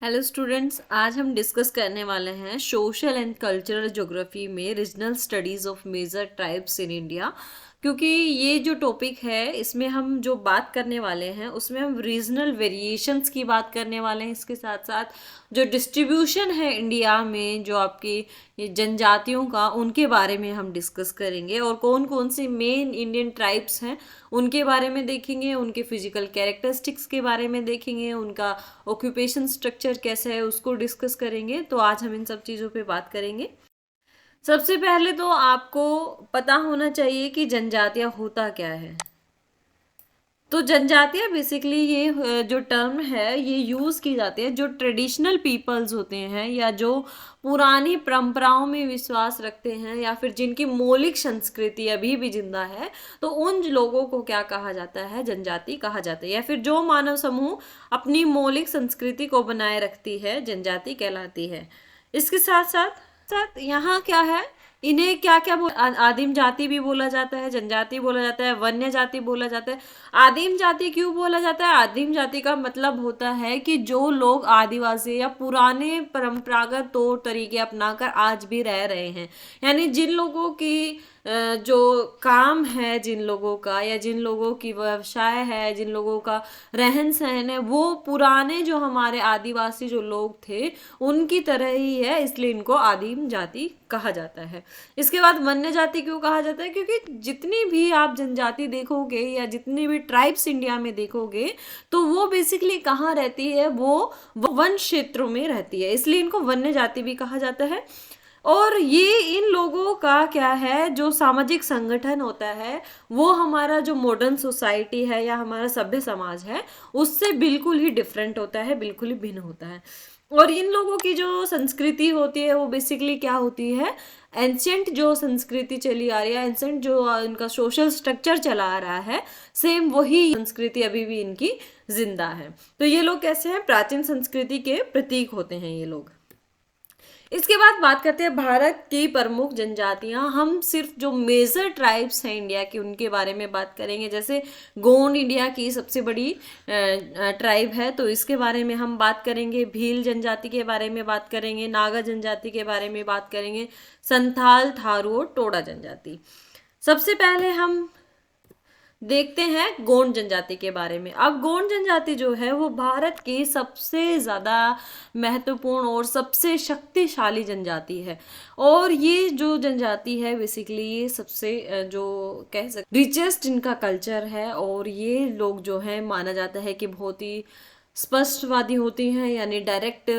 Hello students, आज हम discuss करने वाले हैं सोशल एंड कल्चरल ज्योग्राफी में regional studies of major tribes in India. क्योंकि ये जो टॉपिक है इसमें हम जो बात करने वाले हैं उसमें हम रीजनल वेरिएशंस की बात करने वाले हैं। इसके साथ साथ जो डिस्ट्रीब्यूशन है इंडिया में जो आपकी ये जनजातियों का, उनके बारे में हम डिस्कस करेंगे और कौन कौन सी मेन इंडियन ट्राइब्स हैं उनके बारे में देखेंगे, उनके फिजिकल कैरेक्टरिस्टिक्स के बारे में देखेंगे, उनका ऑक्यूपेशन स्ट्रक्चर कैसा है उसको डिस्कस करेंगे। तो आज हम इन सब चीज़ों पे बात करेंगे। सबसे पहले तो आपको पता होना चाहिए कि जनजातियाँ होता क्या है। तो जनजातियाँ बेसिकली ये जो टर्म है ये यूज़ की जाती है जो ट्रेडिशनल पीपल्स होते हैं या जो पुरानी परंपराओं में विश्वास रखते हैं या फिर जिनकी मौलिक संस्कृति अभी भी जिंदा है, तो उन लोगों को क्या कहा जाता है, जनजाति कहा जाता है। या फिर जो मानव समूह अपनी मौलिक संस्कृति को बनाए रखती है जनजाति कहलाती है। इसके साथ साथ साथ यहाँ क्या है, इन्हें क्या क्या आदिम जाति भी बोला जाता है, जनजाति बोला जाता है, वन्य जाति बोला जाता है। आदिम जाति क्यों बोला जाता है? आदिम जाति का मतलब होता है कि जो लोग आदिवासी या पुराने परंपरागत तौर तरीके अपनाकर आज भी रह रहे हैं, यानी जिन लोगों की जो काम है, जिन लोगों का या जिन लोगों की व्यवसाय है, जिन लोगों का रहन सहन है, वो पुराने जो हमारे आदिवासी जो लोग थे उनकी तरह ही है, इसलिए इनको आदिम जाति कहा जाता है। इसके बाद वन्य जाति क्यों कहा जाता है? क्योंकि जितनी भी आप जनजाति देखोगे या जितनी भी ट्राइब्स इंडिया में देखोगे तो वो बेसिकली कहाँ रहती है, वो वन क्षेत्रों में रहती है, इसलिए इनको वन्य जाति भी कहा जाता है। और ये इन लोगों का क्या है, जो सामाजिक संगठन होता है वो हमारा जो मॉडर्न सोसाइटी है या हमारा सभ्य समाज है उससे बिल्कुल ही डिफरेंट होता है, बिल्कुल ही भिन्न होता है। और इन लोगों की जो संस्कृति होती है वो बेसिकली क्या होती है, एंशियंट जो संस्कृति चली आ रही है, एंशियंट जो इनका सोशल स्ट्रक्चर चला आ रहा है, सेम वही संस्कृति अभी भी इनकी जिंदा है। तो ये लोग कैसे हैं, प्राचीन संस्कृति के प्रतीक होते हैं ये लोग। इसके बाद बात करते हैं भारत की प्रमुख जनजातियां। हम सिर्फ जो मेजर ट्राइब्स हैं इंडिया की उनके बारे में बात करेंगे। जैसे गोंड इंडिया की सबसे बड़ी ट्राइब है, तो इसके बारे में हम बात करेंगे। भील जनजाति के बारे में बात करेंगे, नागा जनजाति के बारे में बात करेंगे, संथाल, थारू और टोडा जनजाति। सबसे पहले हम देखते हैं गोंड जनजाति के बारे में। अब गोंड जनजाति जो है वो भारत की सबसे ज़्यादा महत्वपूर्ण और सबसे शक्तिशाली जनजाति है। और ये जो जनजाति है बेसिकली ये सबसे जो कह सकते रिचेस्ट इनका कल्चर है। और ये लोग जो है माना जाता है कि बहुत ही स्पष्टवादी होती हैं, यानी डायरेक्ट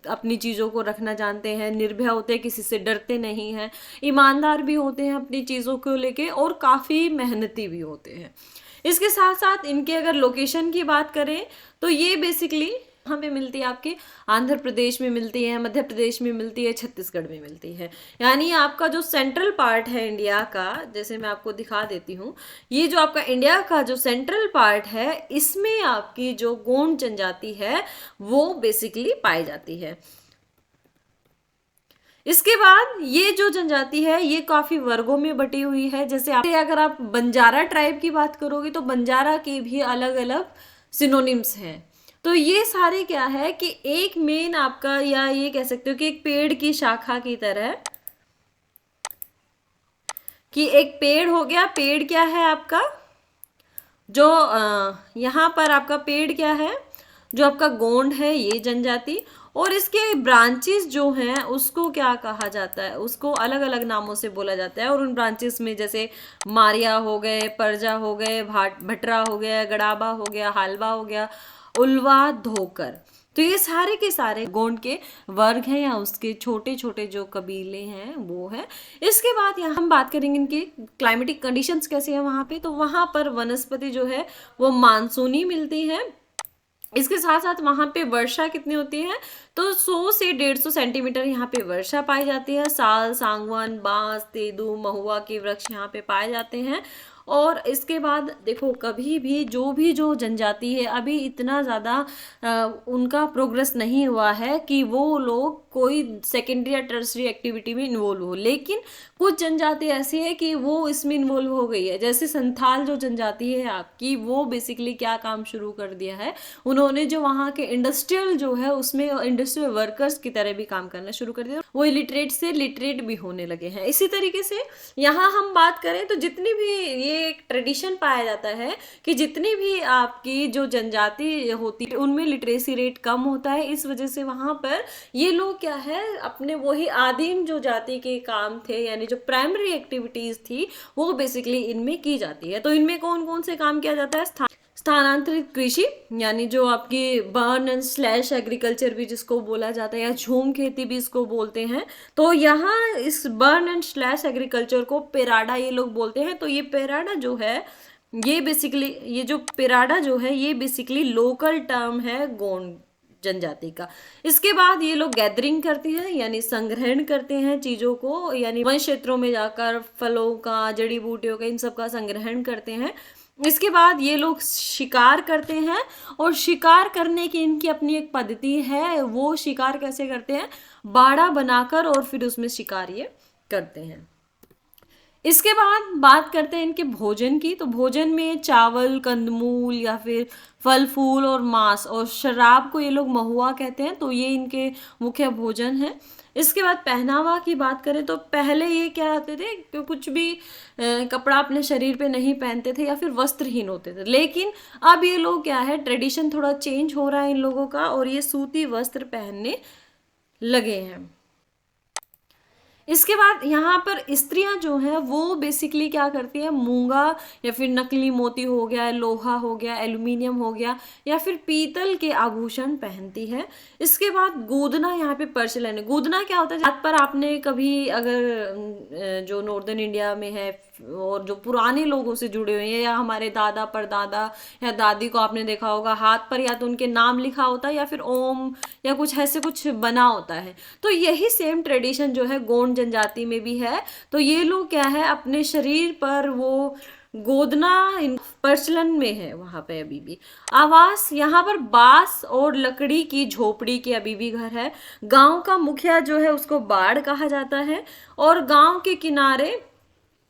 अपनी चीज़ों को रखना जानते हैं, निर्भय होते हैं, किसी से डरते नहीं हैं, ईमानदार भी होते हैं अपनी चीज़ों को लेके और काफ़ी मेहनती भी होते हैं। इसके साथ साथ इनके अगर लोकेशन की बात करें तो ये बेसिकली यहाँ पे मिलती है, आपके आंध्र प्रदेश में मिलती है, मध्य प्रदेश में मिलती है, छत्तीसगढ़ में मिलती है। यानी आपका जो सेंट्रल पार्ट है इंडिया का, जैसे मैं आपको दिखा देती हूँ, ये जो आपका इंडिया का जो सेंट्रल पार्ट है इसमें आपकी जो गोंड जनजाति है वो बेसिकली पाई जाती है। इसके बाद ये जो जनजाति है ये काफी वर्गों में बटी हुई है। जैसे अगर आप बंजारा ट्राइब की बात करोगे तो बंजारा के भी अलग अलग सिनोनिम्स हैं। तो ये सारे क्या है कि एक मेन आपका, या ये कह सकते हो कि एक पेड़ की शाखा की तरह, कि एक पेड़ हो गया। पेड़ क्या है आपका, जो यहाँ पर आपका पेड़ क्या है, जो आपका गोंड है ये जनजाति, और इसके ब्रांचेस जो हैं उसको क्या कहा जाता है, उसको अलग अलग नामों से बोला जाता है। और उन ब्रांचेस में जैसे मारिया हो गए, परजा हो गए, भटरा हो गया, गड़ाबा हो गया, हालबा हो गया, उल्वा, धोकर। तो ये सारे के सारे गोंड के वर्ग हैं या उसके छोटे छोटे जो कबीले हैं वो है। इसके बाद यहाँ हम बात करेंगे इनके क्लाइमेटिक कंडीशंस कैसे हैं वहाँ पे। तो वहाँ पर वनस्पति जो है वो मानसूनी मिलती है। इसके साथ साथ वहाँ पे वर्षा कितनी होती है, तो 100 से 150 सेंटीमीटर यहाँ पे वर्षा पाई जाती है। साल, सांगवान, बांस, तेंदू, महुआ के वृक्ष यहाँ पे पाए जाते हैं। और इसके बाद देखो कभी भी जो जनजाति है अभी इतना ज़्यादा उनका प्रोग्रेस नहीं हुआ है कि वो लोग कोई सेकेंडरी या टर्सरी एक्टिविटी में इन्वॉल्व हो, लेकिन कुछ जनजाति ऐसी है कि वो इसमें इन्वॉल्व हो गई है। जैसे संथाल जो जनजाति है आपकी, वो बेसिकली क्या काम शुरू कर दिया है, उन्होंने जो वहाँ के इंडस्ट्रियल जो है उसमें इंडस्ट्रियल वर्कर्स की तरह भी काम करना शुरू कर दिया, वो इलिटरेट से लिटरेट भी होने लगे हैं। इसी तरीके से यहाँ हम बात करें तो जितनी भी ये एक ट्रेडिशन पाया जाता है कि जितनी भी आपकी जो जनजाति होती है उनमें लिटरेसी रेट कम होता है, इस वजह से वहाँ पर ये लोग क्या है अपने वही आदिम जो जाति के काम थे यानी जो प्राइमरी एक्टिविटीज थी वो बेसिकली इनमें की जाती है। तो इनमें कौन कौन से काम किया जाता है? स्थानांतरित कृषि यानी जो आपकी बर्न एंड स्लैश एग्रीकल्चर भी जिसको बोला जाता है, या झूम खेती भी इसको बोलते हैं। तो यहाँ इस बर्न एंड स्लैश एग्रीकल्चर को पेराडा ये लोग बोलते हैं। तो ये पेराडा जो है ये बेसिकली ये जो पेराडा जो है ये बेसिकली लोकल टर्म है गोंड जनजाति का। इसके बाद ये लोग गैदरिंग करते हैं यानी संग्रहण करते हैं चीजों को, यानी वन क्षेत्रों में जाकर फलों का, जड़ी बूटियों का, इन सब का संग्रहण करते हैं। इसके बाद ये लोग शिकार करते हैं और शिकार करने की इनकी अपनी एक पद्धति है। वो शिकार कैसे करते हैं? बाड़ा बनाकर और फिर उसमें शिकार ये करते हैं। इसके बाद बात करते हैं इनके भोजन की। तो भोजन में चावल, कंदमूल या फिर फल फूल और मांस और शराब को ये लोग महुआ कहते हैं। तो ये इनके मुख्य भोजन है। इसके बाद पहनावा की बात करें तो पहले ये क्या होते थे कि कुछ भी कपड़ा अपने शरीर पे नहीं पहनते थे या फिर वस्त्रहीन होते थे, लेकिन अब ये लोग क्या है ट्रेडिशन थोड़ा चेंज हो रहा है इन लोगों का और ये सूती वस्त्र पहनने लगे हैं। इसके बाद यहाँ पर स्त्रियां जो हैं वो बेसिकली क्या करती है, मूंगा या फिर नकली मोती हो गया, लोहा हो गया, एल्युमिनियम हो गया या फिर पीतल के आभूषण पहनती है। इसके बाद गूदना यहाँ पे प्रचलन है। गूदना क्या होता है? हाथ पर आपने कभी अगर जो नॉर्दर्न इंडिया में है और जो पुराने लोगों से जुड़े हुए हैं या हमारे दादा परदादा या दादी को आपने देखा होगा हाथ पर या तो उनके नाम लिखा होता है या फिर ओम या कुछ ऐसे कुछ बना होता है। तो यही सेम ट्रेडिशन जो है गोंड जनजाति में भी है। तो ये लोग क्या है अपने शरीर पर वो गोदना प्रचलन में है वहां पे अभी भी। आवास यहाँ पर बांस और लकड़ी की झोपड़ी के अभी भी घर है। गांव का मुखिया जो है उसको बाड़ कहा जाता है और गांव के किनारे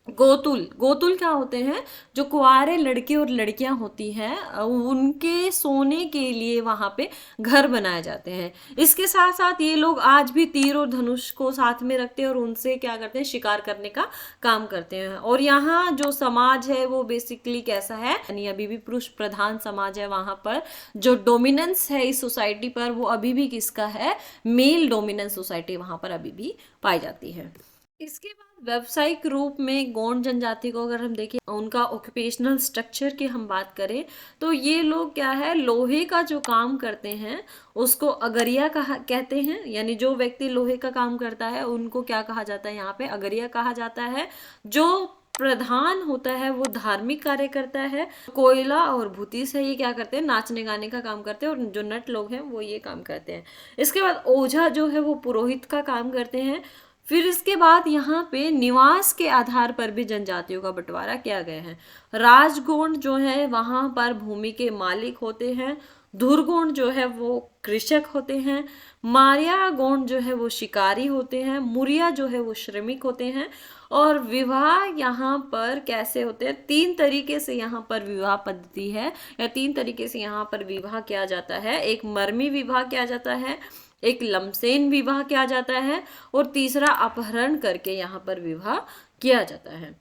गोतुल क्या होते हैं? जो कुंवारे लड़के और लड़कियां होती हैं उनके सोने के लिए वहां पे घर बनाए जाते हैं। इसके साथ साथ ये लोग आज भी तीर और धनुष को साथ में रखते हैं और उनसे क्या करते हैं, शिकार करने का काम करते हैं। और यहाँ जो समाज है वो बेसिकली कैसा है, यानी अभी भी पुरुष प्रधान समाज है। वहां पर जो डोमिनेंस है इस सोसाइटी पर वो अभी भी किसका है? मेल डोमिनेंस सोसाइटी वहां पर अभी भी पाई जाती है। इसके बाद व्यावसायिक रूप में गोंड जनजाति को अगर हम देखें, उनका ऑक्यूपेशनल स्ट्रक्चर की हम बात करें तो ये लोग क्या है, लोहे का जो काम करते हैं उसको अगरिया कहते हैं। यानी जो व्यक्ति लोहे का काम करता है उनको क्या कहा जाता है? यहाँ पे अगरिया कहा जाता है। जो प्रधान होता है वो धार्मिक कार्य करता है। कोयला और भूति से ये क्या करते हैं, नाचने गाने का काम करते हैं। और जो नट लोग हैं वो ये काम करते हैं। इसके बाद ओझा जो है वो पुरोहित का काम करते हैं। फिर इसके बाद यहाँ पे निवास के आधार पर भी जनजातियों का बंटवारा किया गया है। राजगोंड जो है वहां पर भूमि के मालिक होते हैं। धुरगोंड जो है वो कृषक होते हैं। मारिया गोंड जो है वो शिकारी होते हैं। मुरिया जो है वो श्रमिक होते हैं। और विवाह यहाँ पर कैसे होते हैं? 3 तरीके से यहाँ पर विवाह पद्धति है या 3 तरीके से यहाँ पर विवाह किया जाता है। एक मर्मी विवाह किया जाता है, एक लमसेन विवाह किया जाता है और तीसरा अपहरण करके यहाँ पर विवाह किया जाता है।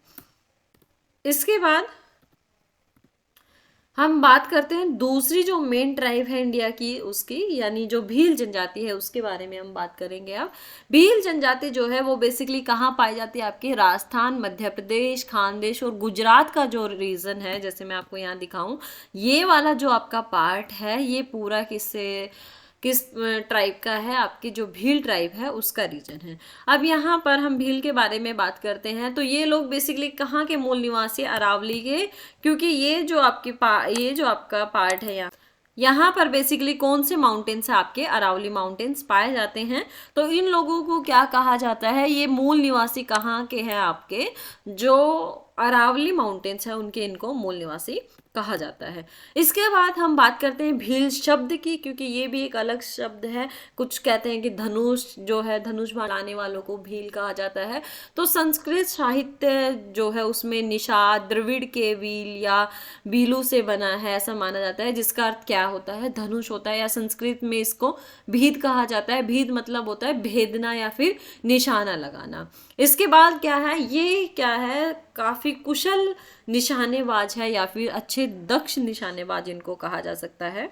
इसके बाद हम बात करते हैं दूसरी जो मेन ट्राइब है इंडिया की उसकी, यानी जो भील जनजाति है उसके बारे में हम बात करेंगे। अब भील जनजाति जो है वो बेसिकली कहाँ पाई जाती है? आपके राजस्थान, मध्य प्रदेश, खानदेश और गुजरात का जो रीजन है, जैसे मैं आपको यहाँ दिखाऊं, ये वाला जो आपका पार्ट है ये पूरा किस ट्राइब का है? आपकी जो भील ट्राइब है उसका रीजन है। अब यहाँ पर हम भील के बारे में बात करते हैं तो ये लोग बेसिकली कहाँ के मूल निवासी? अरावली के, क्योंकि ये जो आपका पार्ट है यहाँ पर बेसिकली कौन से माउंटेन्स है? आपके अरावली माउंटेन्स पाए जाते हैं। तो इन लोगों को क्या कहा जाता है? ये मूल निवासी कहाँ के हैं? आपके जो अरावली माउंटेन्स है उनके, इनको मूल निवासी कहा जाता है। इसके बाद हम बात करते हैं भील शब्द की, क्योंकि ये भी एक अलग शब्द है। कुछ कहते हैं कि धनुष जो है, धनुष बनाने वालों को भील कहा जाता है। तो संस्कृत साहित्य जो है उसमें निषाद द्रविड़ के व्हील या बीलू से बना है ऐसा माना जाता है, जिसका अर्थ क्या होता है, धनुष होता है, या संस्कृत में इसको भीद कहा जाता है। भीद मतलब होता है भेदना या फिर निशाना लगाना। इसके बाद क्या है, ये क्या है, काफी कुशल निशानेबाज है या फिर अच्छे दक्ष निशानेबाज इनको कहा जा सकता है।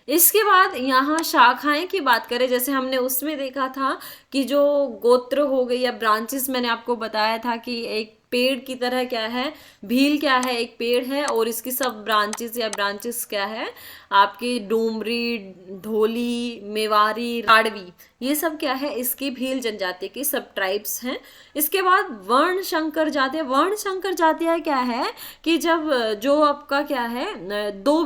इसके बाद यहाँ शाखाएं की बात करें, जैसे हमने उसमें देखा था कि जो गोत्र हो गई या ब्रांचेस, मैंने आपको बताया था कि एक पेड़ की तरह क्या है, भील क्या है, एक पेड़ है और इसकी सब ब्रांचेस या ब्रांचेस क्या है, आपकी डोमरी, ढोली, मेवारी, राड़वी, ये सब क्या है, इसकी भील जनजाति की सब ट्राइब्स हैं। इसके बाद वर्ण शंकर जातियाँ। वर्ण शंकर जातियाँ क्या है कि जब जो आपका क्या है, दो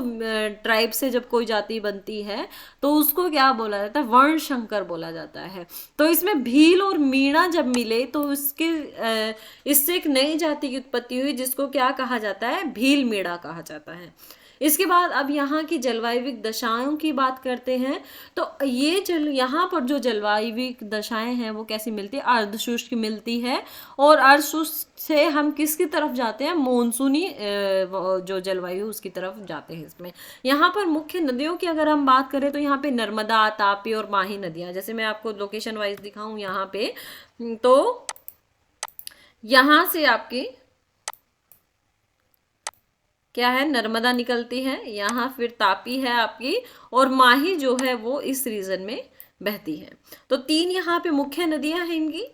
ट्राइब से जब कोई जाति बनती है तो उसको क्या बोला जाता है, वर्ण शंकर बोला जाता है। तो इसमें भील और मीणा जब मिले तो इससे एक नई जाति की उत्पत्ति हुई, जिसको क्या कहा जाता है, भील मीणा कहा जाता है। इसके बाद अब यहाँ की जलवायविक दशाओं की बात करते हैं। तो ये यहाँ पर जो जलवायविक दशाएं हैं वो कैसी मिलती है, अर्धशुष्क मिलती है। और अर्धशुष्क से हम किसकी तरफ जाते हैं, मानसूनी जो जलवायु उसकी तरफ जाते हैं। इसमें यहाँ पर मुख्य नदियों की अगर हम बात करें तो यहाँ पे नर्मदा, तापी और माही नदियाँ, जैसे मैं आपको लोकेशन वाइज दिखाऊं यहाँ पे, तो यहाँ से आपकी क्या है, नर्मदा निकलती है, यहाँ फिर तापी है आपकी, और माही जो है वो इस रीजन में बहती है। तो 3 यहाँ पे मुख्य नदियां हैं इनकी।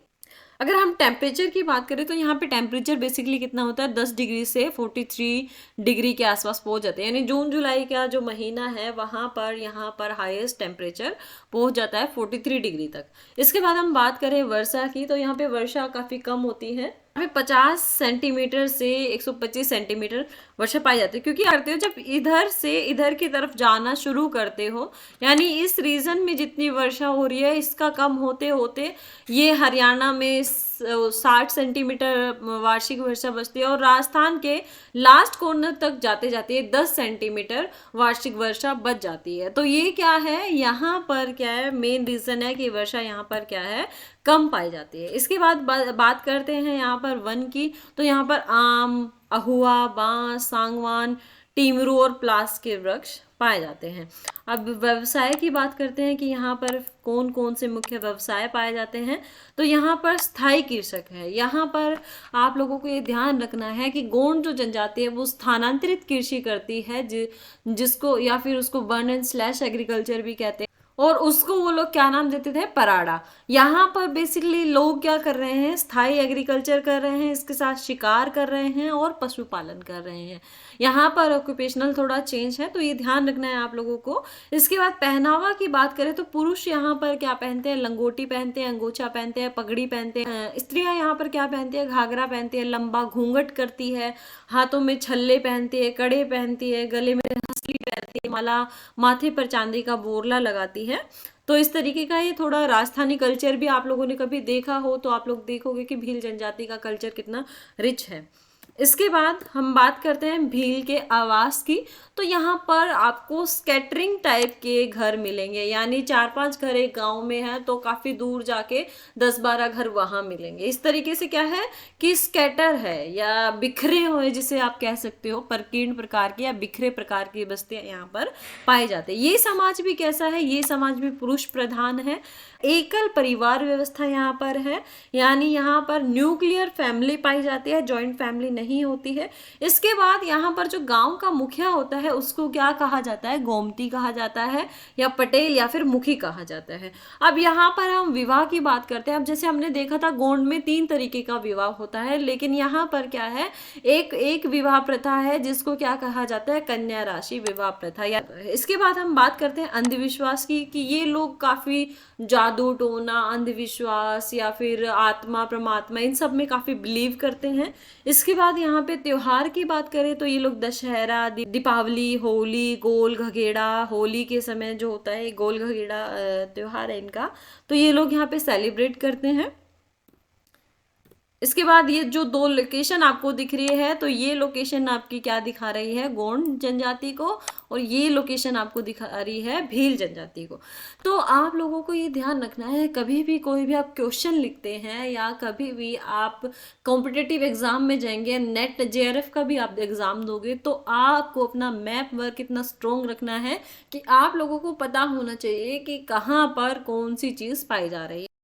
अगर हम टेम्परेचर की बात करें तो यहाँ पे टेम्परेचर बेसिकली कितना होता है, 10 डिग्री से 43 डिग्री के आसपास पहुंच जाते हैं। यानी जून जुलाई का जो महीना है वहाँ पर यहाँ पर हाईएस्ट टेम्परेचर पहुंच जाता है 43 डिग्री तक। इसके बाद हम बात करें वर्षा की, तो यहाँ पे वर्षा काफ़ी कम होती है। यहाँ पे 50 सेंटीमीटर से 125 सेंटीमीटर वर्षा पाई जाती है। क्योंकि करते हो, जब इधर से इधर की तरफ जाना शुरू करते हो, यानी इस रीजन में जितनी वर्षा हो रही है इसका कम होते होते ये हरियाणा में 60 सेंटीमीटर वार्षिक वर्षा बचती है, और राजस्थान के लास्ट कॉर्नर तक जाते जाते 10 सेंटीमीटर वार्षिक वर्षा बच जाती है। तो ये क्या है, यहाँ पर क्या है, मेन रीजन है कि वर्षा यहाँ पर क्या है, कम पाई जाती है। इसके बाद बात करते हैं यहाँ पर वन की, तो यहाँ पर आम, अहुआ, बांस, सांगवान, टीमरू और प्लास के वृक्ष पाए जाते हैं। अब व्यवसाय की बात करते हैं कि यहाँ पर कौन कौन से मुख्य व्यवसाय पाए जाते हैं। तो यहाँ पर स्थायी कृषक है। यहाँ पर आप लोगों को ये ध्यान रखना है कि गोंड जो जनजाति है वो स्थानांतरित कृषि करती है, जिसको या फिर उसको वन एंड स्लैश एग्रीकल्चर भी कहते हैं, और उसको वो लोग क्या नाम देते थे, पराड़ा। यहाँ पर बेसिकली लोग क्या कर रहे हैं, स्थायी एग्रीकल्चर कर रहे हैं, इसके साथ शिकार कर रहे हैं और पशुपालन कर रहे हैं। यहाँ पर ऑक्यूपेशनल थोड़ा चेंज है, तो ये ध्यान रखना है आप लोगों को। इसके बाद पहनावा की बात करें तो पुरुष यहाँ पर क्या पहनते हैं, लंगोटी पहनते हैं, अंगोछा पहनते हैं, पगड़ी पहनते हैं। स्त्रियाँ यहाँ पर क्या पहनती है, घाघरा पहनती है, लंबा घूंघट करती है, हाथों में छल्ले पहनती है, कड़े पहनती है, गले में हंसली पहनती है, माला, माथे पर चांदी का बोरला लगाती है। तो इस तरीके का ये थोड़ा राजस्थानी कल्चर भी आप लोगों ने कभी देखा हो तो आप लोग देखोगे कि भील जनजाति का कल्चर कितना रिच है। इसके बाद हम बात करते हैं भील के आवास की। तो यहाँ पर आपको स्कैटरिंग टाइप के घर मिलेंगे, यानी 4-5 घर एक गांव में है तो काफ़ी दूर जाके 10-12 घर वहाँ मिलेंगे। इस तरीके से क्या है कि स्कैटर है या बिखरे हुए, जिसे आप कह सकते हो, परकीर्ण प्रकार की या बिखरे प्रकार की बस्तियाँ यहाँ पर पाई जाती है। ये समाज भी कैसा है, ये समाज भी पुरुष प्रधान है। एकल परिवार व्यवस्था यहाँ पर है, यानी यहाँ पर न्यूक्लियर फैमिली पाई जाती है, जॉइंट फैमिली नहीं होती है। इसके बाद यहाँ पर जो गांव का मुखिया होता है उसको क्या कहा जाता है, गोमती कहा जाता है, या पटेल या फिर मुखी कहा जाता है। अब यहाँ पर हम विवाह की बात करते हैं। अब जैसे हमने देखा था गोंड में 3 तरीके का विवाह होता है, लेकिन यहाँ पर क्या है, एक विवाह प्रथा है जिसको क्या कहा जाता है, कन्या राशि विवाह प्रथा। या इसके बाद हम बात करते हैं अंधविश्वास की, कि ये लोग काफी जादू टोना, अंधविश्वास या फिर आत्मा परमात्मा, इन सब में काफी बिलीव करते हैं। इसके बाद यहाँ पे त्योहार की बात करें तो ये लोग दशहरा, दीपावली, होली, गोल घगेड़ा, होली के समय जो होता है गोल घगेड़ा त्योहार है इनका, तो ये लोग यहाँ पे सेलिब्रेट करते हैं। इसके बाद ये जो दो लोकेशन आपको दिख रही है, तो ये लोकेशन आपकी क्या दिखा रही है, गोंड जनजाति को, और ये लोकेशन आपको दिखा रही है भील जनजाति को। तो आप लोगों को ये ध्यान रखना है, कभी भी कोई भी आप क्वेश्चन लिखते हैं या कभी भी आप कॉम्पिटिटिव एग्जाम में जाएंगे, नेट जेआरएफ का भी आप एग्जाम दोगे, तो आपको अपना मैप वर्क इतना स्ट्रोंग रखना है कि आप लोगों को पता होना चाहिए कि कहाँ पर कौन सी चीज़ पाई जा रही है।